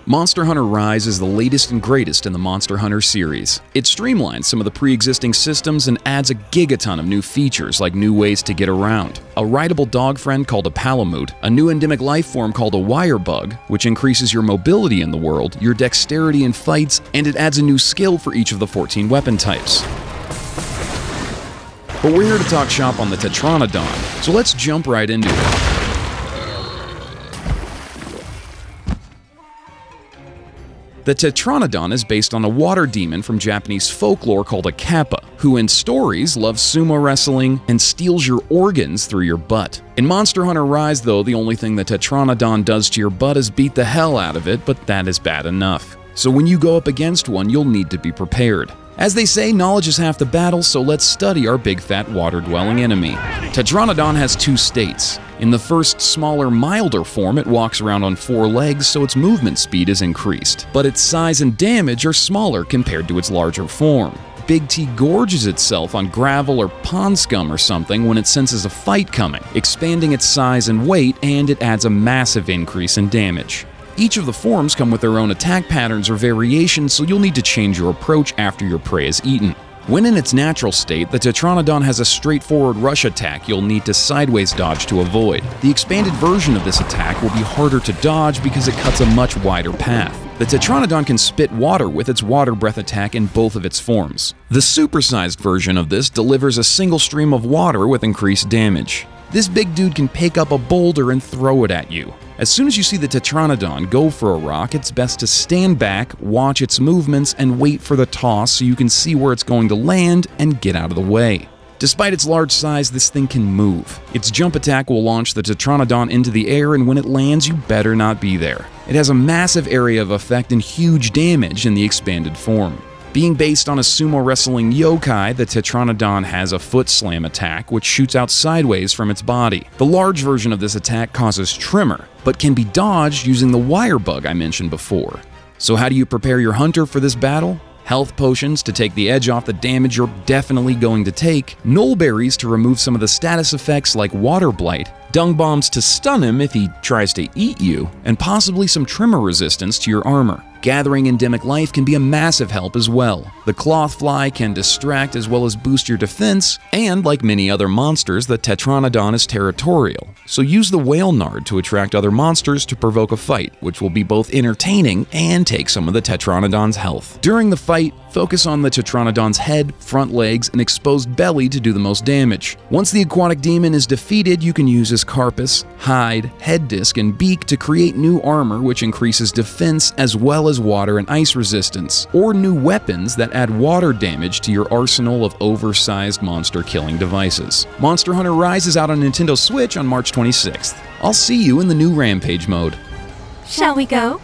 Monster Hunter Rise is the latest and greatest in the Monster Hunter series. It streamlines some of the pre-existing systems and adds a gigaton of new features like new ways to get around, a rideable dog friend called a Palamute, a new endemic life form called a wire bug, which increases your mobility in the world, your dexterity in fights, and it adds a new skill for each of the 14 weapon types. But we're here to talk shop on the Tetranadon, so let's jump right into it. The Tetranadon is based on a water demon from Japanese folklore called a kappa, who in stories loves sumo wrestling and steals your organs through your butt. In Monster Hunter Rise, though, the only thing the Tetranadon does to your butt is beat the hell out of it, but that is bad enough. So when you go up against one, you'll need to be prepared. As they say, knowledge is half the battle, so let's study our big fat water-dwelling enemy. Tetranadon has two states. In the first, smaller, milder form, it walks around on 4 legs, so its movement speed is increased. But its size and damage are smaller compared to its larger form. Big T gorges itself on gravel or pond scum or something when it senses a fight coming, expanding its size and weight, and it adds a massive increase in damage. Each of the forms come with their own attack patterns or variations, so you'll need to change your approach after your prey is eaten. When in its natural state, the Tetranadon has a straightforward rush attack you'll need to sideways dodge to avoid. The expanded version of this attack will be harder to dodge because it cuts a much wider path. The Tetranadon can spit water with its water breath attack in both of its forms. The supersized version of this delivers a single stream of water with increased damage. This big dude can pick up a boulder and throw it at you. As soon as you see the Tetranadon go for a rock, it's best to stand back, watch its movements, and wait for the toss so you can see where it's going to land and get out of the way. Despite its large size, this thing can move. Its jump attack will launch the Tetranadon into the air, and when it lands, you better not be there. It has a massive area of effect and huge damage in the expanded form. Being based on a sumo wrestling yokai, the Tetranadon has a foot slam attack which shoots out sideways from its body. The large version of this attack causes tremor, but can be dodged using the wire bug I mentioned before. So how do you prepare your hunter for this battle? Health potions to take the edge off the damage you're definitely going to take, null berries to remove some of the status effects like water blight, dung bombs to stun him if he tries to eat you, and possibly some tremor resistance to your armor. Gathering endemic life can be a massive help as well. The cloth fly can distract as well as boost your defense, and like many other monsters, the Tetranadon is territorial. So use the whale nard to attract other monsters to provoke a fight, which will be both entertaining and take some of the Tetranadon's health. During the fight, focus on the Tetranadon's head, front legs, and exposed belly to do the most damage. Once the aquatic demon is defeated, you can use his carapace, hide, head disc, and beak to create new armor which increases defense as well as water and ice resistance, or new weapons that add water damage to your arsenal of oversized monster-killing devices. Monster Hunter Rise is out on Nintendo Switch on March 26th. I'll see you in the new Rampage mode. Shall we go?